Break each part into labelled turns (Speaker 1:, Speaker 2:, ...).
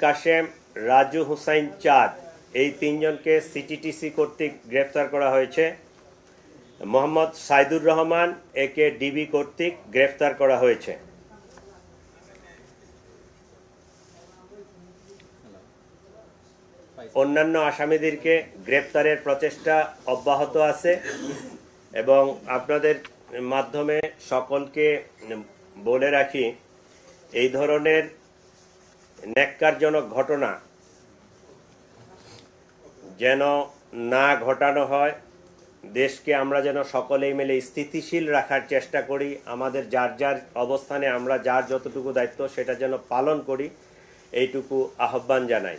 Speaker 1: কাশেম, রাজু হুসাইন চাঁদ এই তিনজনকে সিটিটিসি কর্তৃক গ্রেপ্তার করা হয়েছে। মোহাম্মদ সাইদুর রহমান একে ডিবি কর্তৃক গ্রেপ্তার করা হয়েছে। অন্যান্য আসামিদেরকে গ্রেপ্তারের প্রচেষ্টা অব্যাহত আছে এবং আপনাদের মাধ্যমে সকলকে বলে রাখি, এই ধরনের ন্যাক্কারজনক ঘটনা যেন না ঘটানো হয়। দেশকে আমরা যেন সকলেই মিলে স্থিতিশীল রাখার চেষ্টা করি। আমাদের যার যার অবস্থানে আমরা যার যতটুকু দায়িত্ব সেটা যেন পালন করি, এইটুকু আহ্বান জানাই।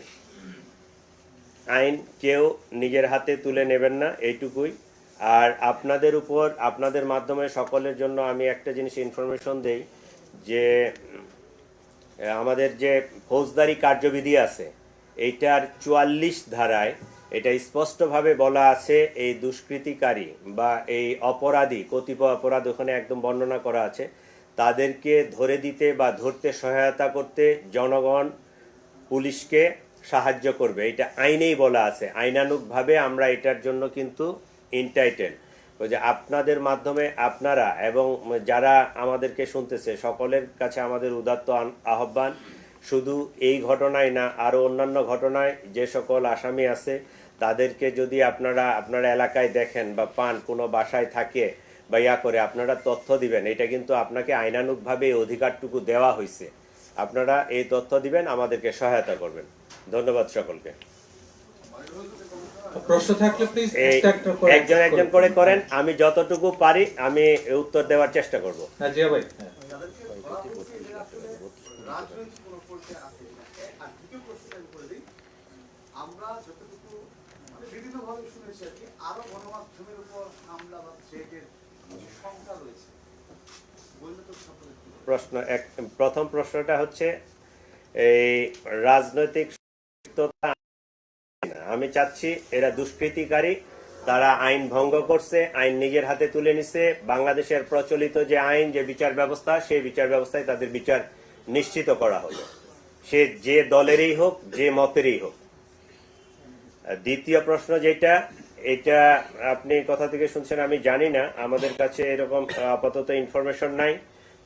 Speaker 1: আইন কেউ নিজের হাতে তুলে নেবেন না, এইটুকুই। আর আপনাদের উপর, আপনাদের মাধ্যমে সকলের জন্য আমি একটা জিনিস ইনফরমেশন দেই যে আমাদের যে ফৌজদারি কার্যবিধি আছে এইটার ৪৪ ধারায় এটা স্পষ্টভাবে বলা আছে, এই দুষ্কৃতিকারী বা এই অপরাধী, কতিপয় অপরাধ ওখানে একদম বর্ণনা করা আছে, তাদেরকে ধরে দিতে বা ধরতে সহায়তা করতে জনগণ পুলিশকে সাহায্য করবে। এটা আইনেই বলা আছে, আইনানুগভাবে আমরা এটার জন্য কিন্তু ইনটাইটেল। ওই যে আপনাদের মাধ্যমে আপনারা এবং যারা আমাদেরকে শুনতেছে সকলের কাছে আমাদের উদাত্ত আহ্বান, শুধু এই ঘটনায় না, আরও অন্যান্য ঘটনায় যে সকল আসামি আছে তাদেরকে যদি আপনারা এলাকায় দেখেন বা পান, কোনো বাসায় থাকে বা ইয়া করে, আপনারা তথ্য দিবেন। এটা কিন্তু আপনাকে আইনানুগভাবে এই অধিকারটুকু দেওয়া হয়েছে, আপনারা এই তথ্য দিবেন, আমাদেরকে সহায়তা করবেন। ধন্যবাদ সকলকে।
Speaker 2: প্রশ্ন থাকলে প্লিজ
Speaker 1: একজন একজন করে করেন, আমি যতটুকু পারি আমি উত্তর দেওয়ার চেষ্টা করব।
Speaker 2: হ্যাঁ জিয়া ভাই।
Speaker 3: আমরা যতটুকু বিভিন্নভাবে শুনেছি আর কি, আরো গণমাধ্যমের উপর হামলা বা থ্রেটের সংখ্যা রয়েছে।
Speaker 1: প্রথম প্রশ্নটা হচ্ছে এই রাজনৈতিক, আমি চাচ্ছি এরা দুষ্কৃতিকারী, তারা আইন ভঙ্গ করছে, আইন নিজের হাতে তুলে নিছে। বাংলাদেশের প্রচলিত যে আইন, যে বিচার ব্যবস্থা, সেই বিচার ব্যবস্থায় তাদের বিচার নিশ্চিত করা হলো, সে যে দলেরই হোক, যে মতেরই হোক। দ্বিতীয় প্রশ্ন যেটা, এটা আপনি কোথা থেকে শুনছেন আমি জানি না, আমাদের কাছে এরকম আপাতত ইনফরমেশন নাই।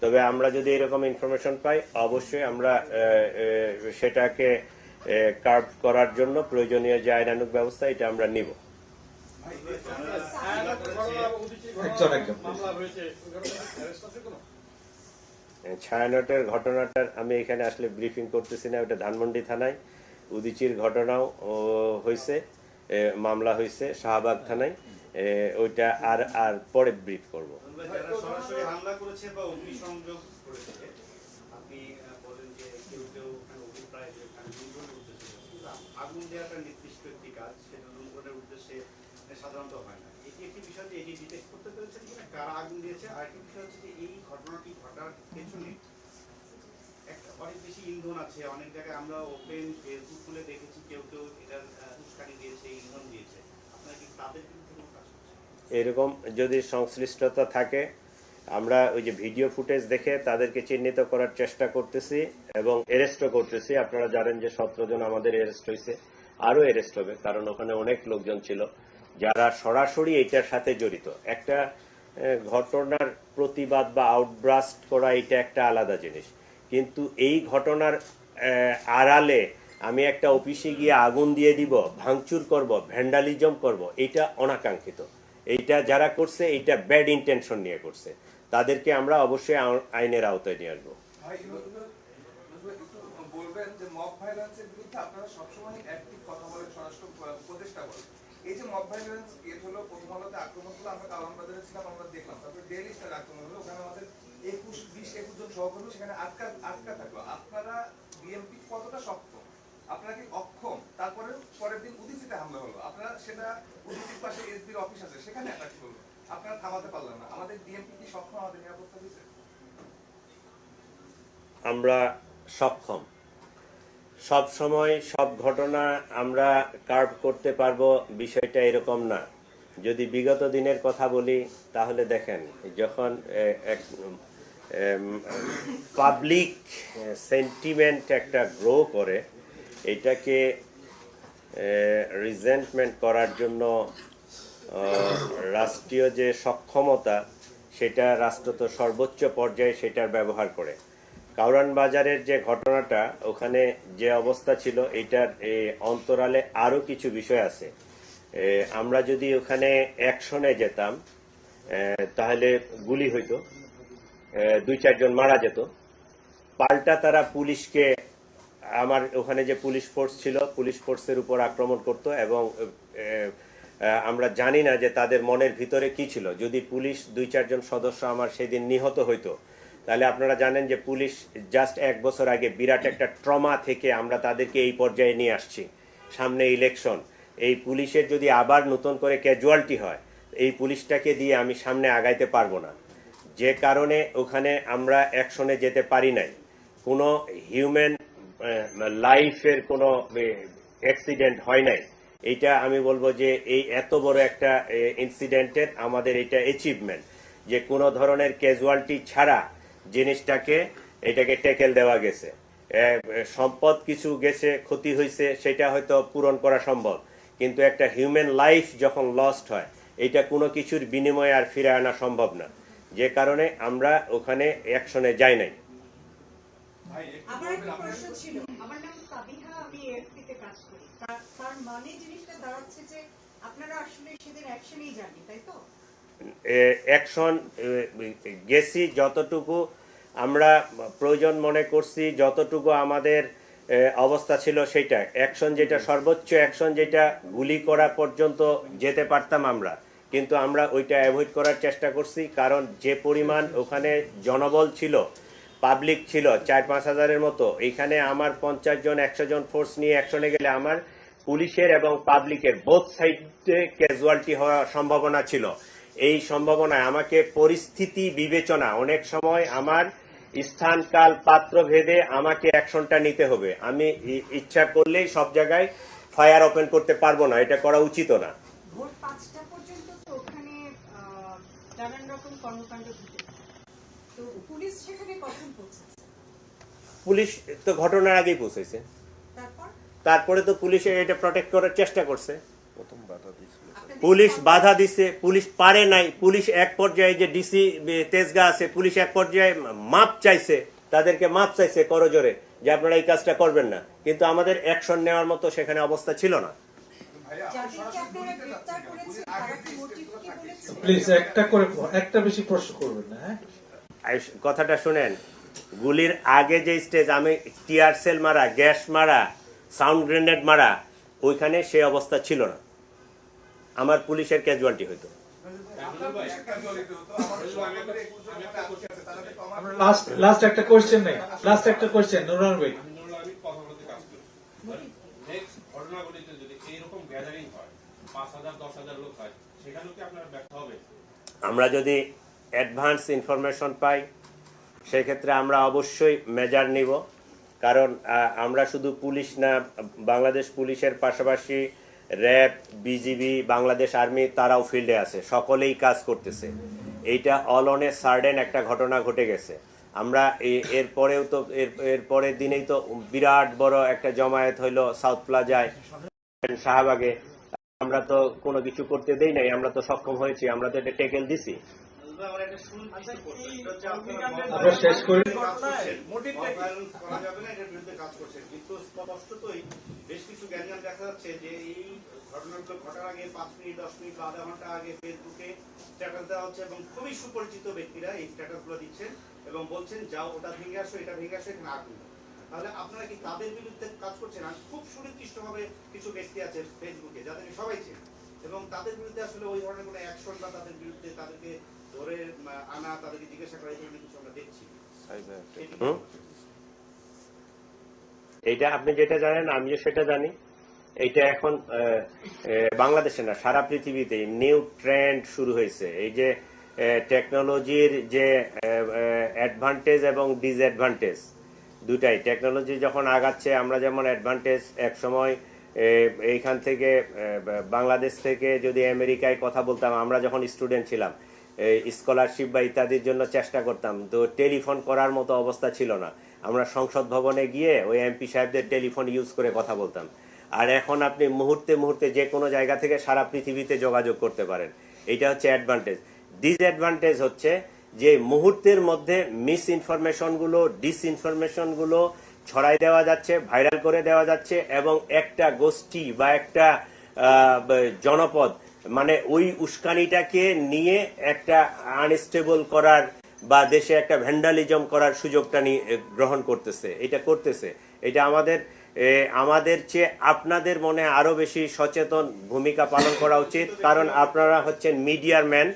Speaker 1: তবে আমরা যদি এরকম ইনফরমেশন পাই অবশ্যই আমরা সেটাকে কার্ভ করার জন্য প্রয়োজনীয় যে আইনানুগ ব্যবস্থা এটা আমরা নিব। ছায়ানটের ঘটনাটার আমি এখানে আসলে ব্রিফিং করতেছি না, ওটা ধানমন্ডি থানায়। উদিচির ঘটনাও হয়েছে, মামলা হয়েছে শাহবাগ থানায়, ওইটা আর পরে ব্রিফ করব।
Speaker 4: সরাসরি হামলা করেছে বা অগ্নিসংযোগ করেছে, আপনি বলেন যে কেউ কেউ অভিপ্রায় আগুন দেওয়াটা নির্দিষ্ট একটি কাজ, সেটা লুণ্ঠনের উদ্দেশ্যে সাধারণত হয় না। এটি একটি বিষয় যে এটি ডিটেক্ট করতে পেরেছেন কিনা, কারা আগুন দিয়েছে। আর একটি বিষয় হচ্ছে যে এই ঘটনাটি ঘটার পেছনে অনেক বেশি ইন্ধন আছে। অনেক জায়গায় আমরা ওপেন ফেসবুক খুলে দেখেছি কেউ কেউ এটার উস্কানি দিয়েছে, ইন্ধন দিয়েছে। আপনারা কি তাদের বিরুদ্ধে কোনো কাজ করছেন?
Speaker 1: এরকম যদি সংশ্লিষ্টতা থাকে, আমরা ওই যে ভিডিও ফুটেজ দেখে তাদেরকে চিহ্নিত করার চেষ্টা করতেছি এবং অ্যারেস্টও করতেছি। আপনারা জানেন যে 17 জন আমাদের অ্যারেস্ট হয়েছে, আরও অ্যারেস্ট হবে, কারণ ওখানে অনেক লোকজন ছিল যারা সরাসরি এইটার সাথে জড়িত। একটা ঘটনার প্রতিবাদ বা আউটব্রাস্ট করা এটা একটা আলাদা জিনিস, কিন্তু এই ঘটনার আড়ালে আমি একটা অফিসে গিয়ে আগুন দিয়ে দিব, ভাঙচুর করব, ভ্যান্ডালিজম করব, এটা অনাকাঙ্ক্ষিত। এইটা যারা করছে এইটা ব্যাড ইন্টেনশন নিয়ে করছে, তাদেরকে আমরা অবশ্যই আইনের আওতায় নিয়ে আসবো।
Speaker 5: বলবেন যে মব ভায়োলেন্সের বিরুদ্ধে আপনারা সবসময় অ্যাক্টিভ কথা বলেন, স্বরাষ্ট্র উপদেষ্টা বলেন। এই যে মব ভায়োলেন্স হলো, প্রথম আলোতে আক্রমণ হলো, আমরা কালাম বাজারে ছিলাম, আমরা দেখলাম। তারপরে ডেইলি স্টার আক্রমণ হলো, ওখানে আমাদের 20-21 জন সহকর্মী সেখানে আটকা থাকলো। আপনারা বিএনপি কতটা শক্ত, আপনারা কি অক্ষম? তারপরে পরের দিন উদিচিতে হামলা হলো, আপনারা সেটা উদিচির পাশে এসবির অফিস আছে সেখানে অ্যাটাক করলো, আপনারা থামাতে পারলেন না। আমাদের বিএনপি কি সক্ষম আমাদের নিরাপত্তা দিতে?
Speaker 1: আমরা সক্ষম, সব সময় সব ঘটনা আমরা কার্ভ করতে পারবো, বিষয়টা এরকম না। যদি বিগত দিনের কথা বলি তাহলে দেখেন, যখন পাবলিক সেন্টিমেন্ট একটা গ্রো করে, এটাকে রিজেন্টমেন্ট করার জন্য রাষ্ট্রীয় যে সক্ষমতা সেটা রাষ্ট্র তো সর্বোচ্চ পর্যায়ে সেটার ব্যবহার করে। কাউরান বাজারের যে ঘটনাটা, ওখানে যে অবস্থা ছিল এটার অন্তরালে আরও কিছু বিষয় আছে। আমরা যদি ওখানে অ্যাকশনে যেতাম তাহলে গুলি হইতো, 2-4 জন মারা যেত। পাল্টা তারা পুলিশকে, আমার ওখানে যে পুলিশ ফোর্স ছিল, পুলিশ ফোর্সের উপর আক্রমণ করত এবং আমরা জানি না যে তাদের মনের ভিতরে কি ছিল। যদি পুলিশ 2-4 জন সদস্য আমার সেদিন নিহত হইতো, তাহলে আপনারা জানেন যে পুলিশ জাস্ট 1 বছর আগে বিরাট একটা ট্রমা থেকে আমরা তাদেরকে এই পর্যায়ে নিয়ে আসছি। সামনে ইলেকশন, এই পুলিশের যদি আবার নতুন করে ক্যাজুয়ালিটি হয়, এই পুলিশটাকে দিয়ে আমি সামনে আগাইতে পারবো না। যে কারণে ওখানে আমরা অ্যাকশনে যেতে পারি নাই। কোনো হিউম্যান লাইফের কোনো অ্যাক্সিডেন্ট হয় নাই। এইটা আমি বলবো যে এই এত বড় একটা ইনসিডেন্টের আমাদের এটা অ্যাচিভমেন্ট, যে কোনো ধরনের ক্যাজুয়ালিটি ছাড়া জিনিসটাকে এটাকে ট্যাকেল দেওয়া গেছে। সম্পদ কিছু গেছে, ক্ষতি হয়েছে, সেটা হয়তো পূরণ করা সম্ভব, কিন্তু একটা হিউম্যান লাইফ যখন লস্ট হয়, এটা কোনো কিছুর বিনিময়ে আর ফিরে আনা সম্ভব না। যে কারণে আমরা ওখানে অ্যাকশনে যাই নাই।
Speaker 2: আমার একটা প্রশ্ন ছিল, আমার নাম সাবিহা, আমি এএফপিতে কাজ করি। তার মানে জিনিসটা দাঁড়াচ্ছে যে আপনারা আসলে সেদিন অ্যাকশনেই যাননি, তাই তো?
Speaker 1: অ্যাকশন গেছি যতটুকু আমরা প্রয়োজন মনে করছি, যতটুকু আমাদের অবস্থা ছিল সেইটা। অ্যাকশন যেটা সর্বোচ্চ অ্যাকশন, যেটা গুলি করা পর্যন্ত যেতে পারতাম আমরা, কিন্তু আমরা ওইটা অ্যাভয়েড করার চেষ্টা করছি। কারণ যে পরিমাণ ওখানে জনবল ছিল, পাবলিক ছিল 4-5 হাজারের মতো, এইখানে আমার 50 জন 100 জন ফোর্স নিয়ে অ্যাকশনে গেলে আমার পুলিশের এবং পাবলিকের বোথ সাইডে ক্যাজুয়ালিটি হওয়ার সম্ভাবনা ছিল। এই সম্ভাবনায় আমাকে পরিস্থিতি বিবেচনা, অনেক সময় আমার স্থান কাল পাত্র ভেদে আমাকে অ্যাকশনটা নিতে হবে। আমি ইচ্ছা করলেই সব জায়গায় ফায়ার ওপেন করতে পারবো না, এটা করা উচিত না।
Speaker 2: ভোর 5টা পর্যন্ত তো ওখানে নানান রকম কর্মকাণ্ড ঘটেছে, তো পুলিশ সেখানে কখন পৌঁছেছে?
Speaker 1: পুলিশ তো ঘটনার আগেই পৌঁছেছে। তারপরে তো পুলিশ এটা প্রটেক্ট করার চেষ্টা করছে। পুলিশ বাধা দিছে, পুলিশ পারে নাই। পুলিশ এক পর্যায়ে, যে ডিসি তেজগাঁ আছে, পুলিশ এক পর্যায়ে মাপ চাইছে, তাদেরকে মাপ চাইছে করজোরে যে আপনারা এই কাজটা করবেন না, কিন্তু আমাদের অ্যাকশন নেওয়ার মতো সেখানে অবস্থা ছিল না।
Speaker 6: প্লিজ একটা বেশি প্রশ্ন করবেন না।
Speaker 1: কথাটা শুনেন, গুলির আগে যে স্টেজ, আমি টিয়ার সেল মারা, গ্যাস মারা, সাউন্ড গ্রেনেড মারা, ওইখানে সেই অবস্থা ছিল না। আমার পুলিশের ক্যাজুয়ালিটি হইতো।
Speaker 6: লাস্ট একটা কোশ্চেন নেই, লাস্ট একটা কোশ্চেন নুরুল ভাই।
Speaker 7: ঘটনাগুলিতে যদি এইরকম গ্যাদারিং হয়, 5,000-10,000 লোক হয়, সেখানেও কি আপনারা ব্যর্থ হবে?
Speaker 1: আমরা যদি অ্যাডভান্স ইনফরমেশন পাই, সেক্ষেত্রে আমরা অবশ্যই মেজার নিব। কারণ আমরা শুধু পুলিশ না, বাংলাদেশ পুলিশের পাশাপাশি র্যাব, বিজিবি, বাংলাদেশ আর্মি, তারাও ফিল্ডে আছে, সকলেই কাজ করতেছে। এইটা অল অন এ সার্ডেন একটা ঘটনা ঘটে গেছে। আমরা এরপরেও তো এর পরের দিনেই তো বিরাট বড় একটা জমায়েত হইলো সাউথ প্লাজায়, শাহবাগে। আমরা তো কোনো কিছু করতে দেই নাই, আমরা তো সক্ষম হয়েছি, আমরা তো এটা টেকেল দিছি।
Speaker 6: শেষ করি।
Speaker 4: কিন্তু স্পষ্টতই বেশ কিছু জ্ঞান দেখা যাচ্ছে যে এই ঘটনাগুলো ঘটার আগে 5 মিনিট, 10 মিনিট বা আধা ঘন্টা আগে ফেসবুকে স্ট্যাটাস দেওয়া হচ্ছে এবং খুবই সুপরিচিত ব্যক্তিরা এই স্ট্যাটাসগুলো দিচ্ছেন এবং বলছেন যাও ওটা ভেঙে আসো, এটা ভেঙে আসো, এখানে আগুন। তাহলে আপনারা কি তাদের বিরুদ্ধে কাজ করছেন? আর খুব সুনির্দিষ্টভাবে কিছু ব্যক্তি আছে ফেসবুকে যাদেরকে সবাই চেন, এবং তাদের বিরুদ্ধে আসলে ওই ধরনের কোনো অ্যাকশন বা তাদের বিরুদ্ধে তাদেরকে ধরে আনা, তাদেরকে জিজ্ঞাসা করা, এই ধরনের কিছু আমরা দেখছি।
Speaker 1: এইটা আপনি যেটা জানেন, আমিও সেটা জানি। এইটা এখন বাংলাদেশে না, সারা পৃথিবীতে নিউ ট্রেন্ড শুরু হয়েছে। এই যে টেকনোলজির যে অ্যাডভান্টেজ এবং ডিসঅ্যাডভান্টেজ দুটাই, টেকনোলজি যখন আগাচ্ছে, আমরা যেমন অ্যাডভান্টেজ এক সময় এইখান থেকে বাংলাদেশ থেকে যদি আমেরিকায় কথা বলতাম, আমরা যখন স্টুডেন্ট ছিলাম, স্কলারশিপ বা ইত্যাদির জন্য চেষ্টা করতাম, তো টেলিফোন করার মতো অবস্থা ছিল না। আমরা সংসদ ভবনে গিয়ে ওই এমপি সাহেবদের টেলিফোন ইউজ করে কথা বলতাম। আর এখন আপনি মুহূর্তে মুহূর্তে যে কোনো জায়গা থেকে সারা পৃথিবীতে যোগাযোগ করতে পারেন। এটা হচ্ছে অ্যাডভান্টেজ। ডিসঅ্যাডভান্টেজ হচ্ছে যে মুহূর্তের মধ্যে মিস ইনফরমেশনগুলো, ডিসইনফরমেশনগুলো ছড়াই দেওয়া যাচ্ছে, ভাইরাল করে দেওয়া যাচ্ছে, এবং একটা গোষ্ঠী বা একটা জনপদ মানে ওই উস্কানিটাকে নিয়ে একটা আনস্টেবল করার বা দেশে একটা ভ্যান্ডালিজম করার সুযোগটা নিয়ে গ্রহণ করতেছে। এটা আমাদের চেয়ে আপনাদের মনে আরো বেশি সচেতন ভূমিকা পালন করা উচিত, কারণ আপনারা হচ্ছেন মিডিয়ার ম্যান।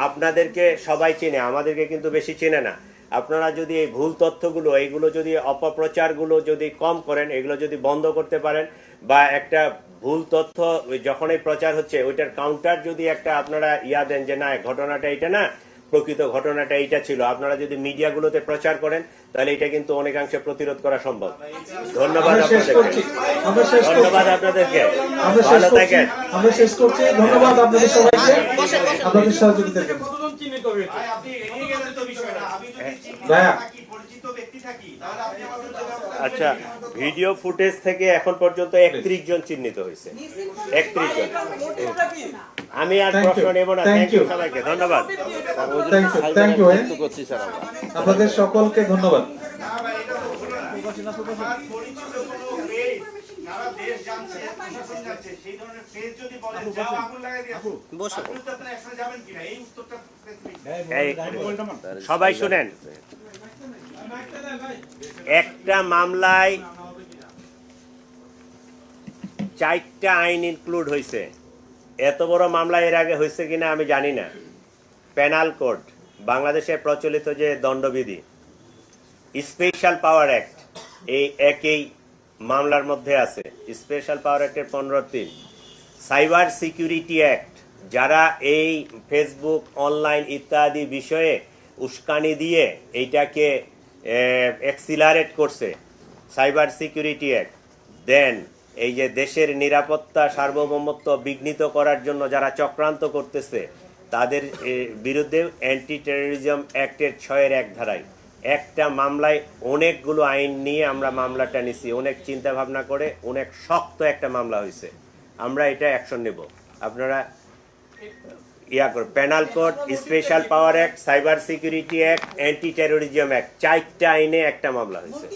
Speaker 1: আপনাদেরকে সবাই চেনে, আমাদেরকে কিন্তু বেশি চেনে না। আপনারা যদি এই ভুল তথ্যগুলো, এইগুলো যদি অপপ্রচারগুলো যদি কম করেন, এগুলো যদি বন্ধ করতে পারেন, বা একটা ভুল তথ্য যখনই প্রচার হচ্ছে ওইটার কাউন্টার যদি একটা আপনারা দেন যে না ঘটনাটা এটা না, প্রকৃত ঘটনাটা এইটা ছিল, আপনারা যদি মিডিয়াগুলোতে প্রচার করেন তাহলে এটা কিন্তু অনেকাংশে প্রতিরোধ করা সম্ভব। ধন্যবাদ আপনাদেরকে। ধন্যবাদ আপনাদেরকে। ভালো থাকেন।
Speaker 6: আমরা শেষ করছি। ধন্যবাদ আপনাদের সবাইকে আপনাদের সহযোগিতার জন্য।
Speaker 4: ভাই আপনি এড়িয়ে গেলেন তো বিষয়টা। আমি যদি চিহ্নিত
Speaker 6: ভাইয়া।
Speaker 4: থাকি, পরিচিত ব্যক্তি থাকি, তাহলে আপনি আমার বিরুদ্ধে ব্যবস্থা নেবেন
Speaker 1: আচ্ছা,
Speaker 4: কিনা?
Speaker 1: ভিডিও ফুটেজ থেকে এখন পর্যন্ত 31 জন চিহ্নিত হয়েছে। 31 জন। আমি আর
Speaker 6: Thank
Speaker 1: প্রশ্ন
Speaker 6: you.
Speaker 1: নেব না।
Speaker 6: Thank
Speaker 1: thank you
Speaker 6: you.
Speaker 1: সবাইকে, ধন্যবাদ।
Speaker 6: থ্যাংক ইউ আপনাদের সকলকে ধন্যবাদ।
Speaker 4: না ভাই, এটা তো হলো না। আমার পরিচিত কোনো পেজ, সারা দেশ জানছে, প্রশাসন জানছে, সেই ধরনের পেজ যদি বলেন যাও আগুন লাগাই দিয়ে আসো, তার বিরুদ্ধে আপনারা একসাথে যাবেন কিনা? এই উত্তরটা
Speaker 1: এই সবাই শুনেন, একটা মামলায় 4টা আইন ইনক্লুড হয়েছে। এত বড় মামলা এর আগে হয়েছে কিনা আমি জানি না। পেনাল কোড, বাংলাদেশে প্রচলিত যে দণ্ডবিধি, স্পেশাল পাওয়ার অ্যাক্ট, এই একই মামলার মধ্যে আছে। স্পেশাল পাওয়ার অ্যাক্টের 15(3), সাইবার সিকিউরিটি অ্যাক্ট, যারা এই ফেসবুক, অনলাইন ইত্যাদি বিষয়ে উস্কানি দিয়ে এইটাকে অ্যাক্সিলারেট করছে, সাইবার সিকিউরিটি অ্যাক্ট। দেন এই যে দেশের নিরাপত্তা সার্বভৌমত্ব বিঘ্নিত করার জন্য যারা চক্রান্ত করতেছে তাদের বিরুদ্ধে অ্যান্টি টেরোরিজম অ্যাক্টের 6(1) ধারায় একটা মামলায় অনেকগুলো আইন নিয়ে আমরা মামলাটা নিছি। অনেক চিন্তা ভাবনা করে অনেক শক্ত একটা মামলা হয়েছে। আমরা এটা অ্যাকশন নেব। আপনারা পেনাল কোড, স্পেশাল পাওয়ার act, cyber security act, anti terrorism act, 4টা আইনে একটা মামলা হয়েছে।